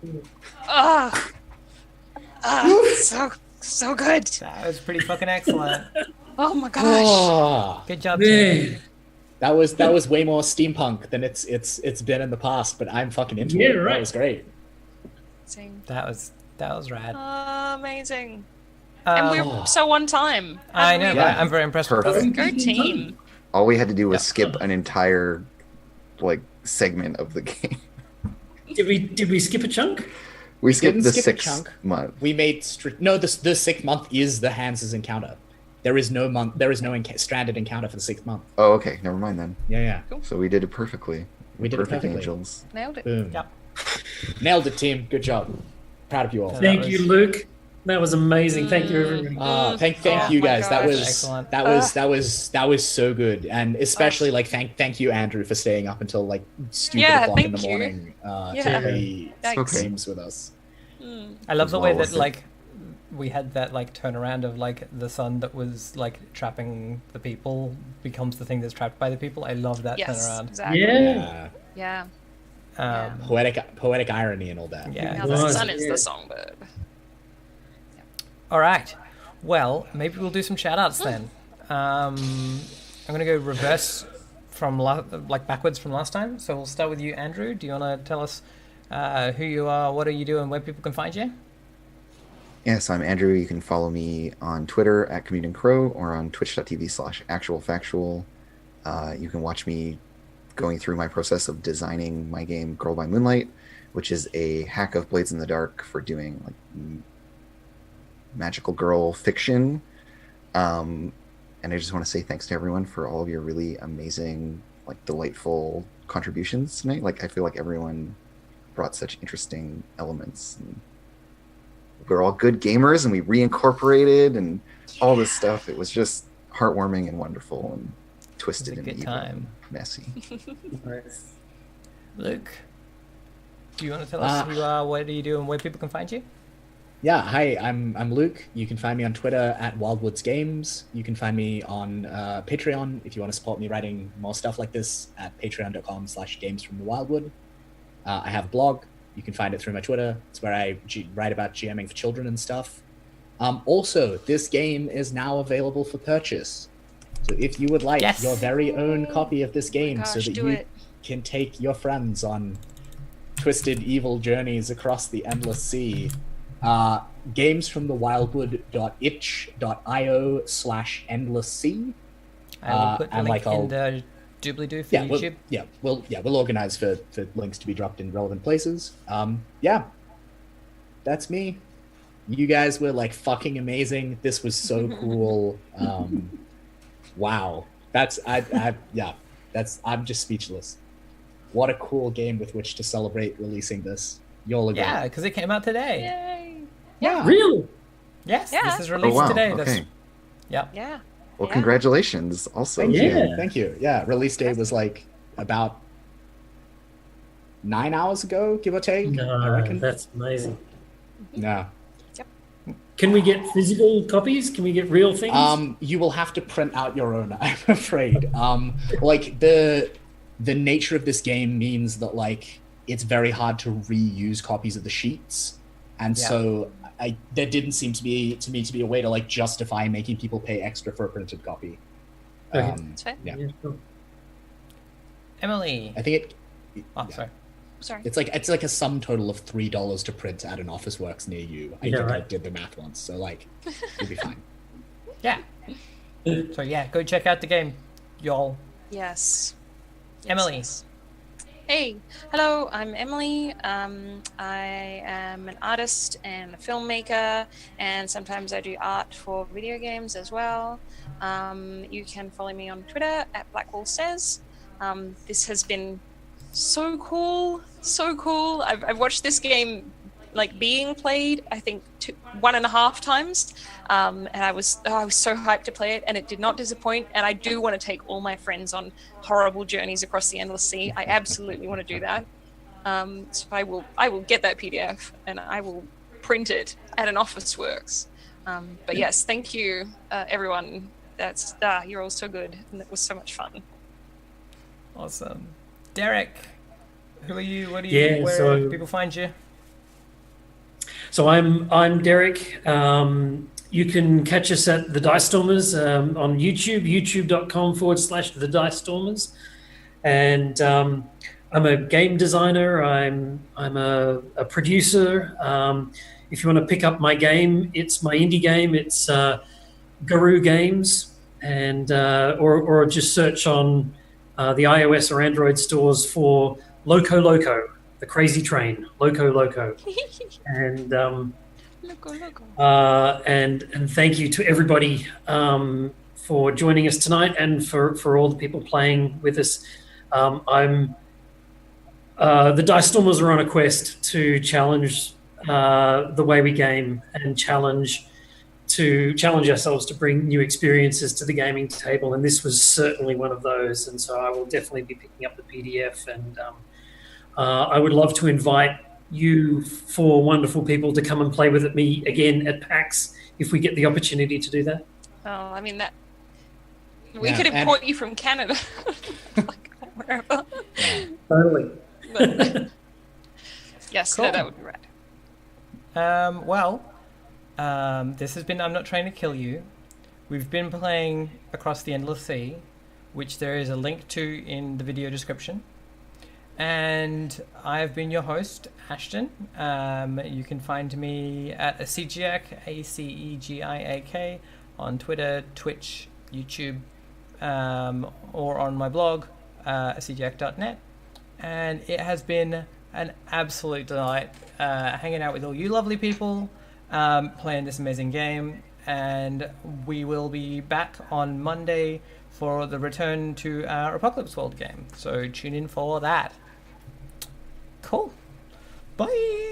Whoa. ugh, so good. That was pretty fucking excellent. Oh my gosh. Oh, Good job, Tim. Man. that was way more steampunk than it's been in the past, but I'm fucking into Yeah, it. That right. was great. Amazing. That was rad. Amazing. And Um, we're so on time. I know. Yeah. I'm very impressed with Perfect. that. Go team. All we had to do was Yeah. skip an entire like segment of the game. Did we skip a chunk? We skipped didn't the skip a 6th chunk. month. We made no. The 6th month is the Hans's encounter. There is no month. There is no stranded encounter for the 6th month. Oh, okay. Never mind then. Yeah. So we did it perfectly. We did it Perfect perfectly. angels. Nailed it. Boom. Yep. Nailed it, team. Good job. Proud of you all. Yeah. Thank was- you, Luke. That was amazing. Thank you, everybody. Thank Oh you my guys. That gosh. was Excellent. that was so good, and especially like thank you Andrew for staying up until like stupid Yeah, o'clock in the thank you. morning Yeah. to play Thanks. Okay. games with us. Mm. I love It's the way well that worth it. like we had that like turnaround of like the sun that was like trapping the people becomes the thing that's trapped by the people. I love that Yes, turnaround. exactly. Yeah. Yeah. Poetic irony and all that. Yeah. Now Was the sun is it? the songbird. All right. Well, maybe we'll do some shout outs then. I'm going to go reverse from like backwards from last time. So we'll start with you, Andrew. Do you want to tell us who you are, what do you do, and where people can find you? Yes, I'm Andrew. You can follow me on Twitter at Commuting Crow or on twitch.tv/actualfactual. You can watch me going through my process of designing my game Girl by Moonlight, which is a hack of Blades in the Dark for doing like magical girl fiction. And I just want to say thanks to everyone for all of your really amazing, like delightful contributions tonight. Like I feel like everyone brought such interesting elements. And we're all good gamers and we reincorporated and all this stuff. It was just heartwarming and wonderful and twisted It was and a good evil time. and messy. Nice. Luke, do you want to tell us who you are, what do you do, and where people can find you? Yeah, hi, I'm Luke. You can find me on Twitter at Wildwoods Games. You can find me on Patreon if you want to support me writing more stuff like this at patreon.com/Games from the Wildwood. I have a blog. You can find it through my Twitter. It's where I write about GMing for children and stuff. Also, this game is now available for purchase. So if you would like Yes. your very own copy of this game so Gosh, that do you it. can take your friends on twisted evil journeys across the endless sea, gamesfromthewildwood.itch.io/endless sea. I will put the and, link like, in the doobly-doo for Yeah, YouTube. we'll organize for links to be dropped in relevant places. Yeah, that's me. You guys were like fucking amazing. This was so cool. Wow, I'm just speechless. What a cool game with which to celebrate releasing this. Y'all are Yeah, great. because it came out today. Yay. Yeah. Really? Yes, Yeah. this is Oh released wow! today. Okay. Yeah. Yeah. Well, Yeah. congratulations. Also, Thank Yeah. you. Thank you. Yeah, release day was like about 9 hours ago, give or take. I No, reckon. that's amazing. Yeah. Can we get physical copies? Can we get real things? You will have to print out your own, I'm afraid. Like the nature of this game means that like it's very hard to reuse copies of the sheets, and Yeah. so there didn't seem to me to be a way to like justify making people pay extra for a printed copy. Okay. That's fair. Yeah. Yeah, sure. Emily. I think Oh, sorry. Sorry. it's like a sum total of $3 to print at an Office Works near you. I Yeah, think I right. did the math once, so like you'll be fine. Yeah. So yeah, go check out the game, y'all. Yes. Emily. Yes. Hey, hello, I'm Emily. I am an artist and a filmmaker, and sometimes I do art for video games as well. You can follow me on Twitter at Blackwall Says. This has been so cool, so cool. I've watched this game like being played, I think 1.5 times, and I was so hyped to play it, and it did not disappoint. And I do want to take all my friends on horrible journeys across the Endless Sea. I absolutely want to do that. So I will get that PDF and I will print it at an Officeworks. But yes, thank you, everyone. That's you're all so good, and it was so much fun. Awesome. Derek, who are you? What do Yeah, you? Where so- do people find you? So I'm Derek. You can catch us at The Dice Stormers on YouTube, youtube.com/The Dice Stormers. And I'm a game designer. I'm a producer. If you want to pick up my game, it's my indie game. It's Guru Games, and or just search on the iOS or Android stores for Loco Loco, the Crazy Train, Loco Loco. And Loco. and thank you to everybody for joining us tonight, and for all the people playing with us. The Dice Stormers are on a quest to challenge the way we game, and challenge ourselves to bring new experiences to the gaming table, and this was certainly one of those. And so I will definitely be picking up the PDF, and I would love to invite you 4 wonderful people to come and play with me again at PAX if we get the opportunity to do that. Oh, I mean that. We Yeah, could and- import you from Canada, like wherever. Totally. But, yes, Cool. no, that would be rad. This has been I'm Not Trying to Kill You. We've been playing Across the Endless Sea, which there is a link to in the video description. And I've been your host, Ashton. You can find me at Acegiac, Acegiak, on Twitter, Twitch, YouTube, or on my blog, acegiac.net. And it has been an absolute delight hanging out with all you lovely people, playing this amazing game. And we will be back on Monday for the return to our Apocalypse World game. So tune in for that. Cool. Bye.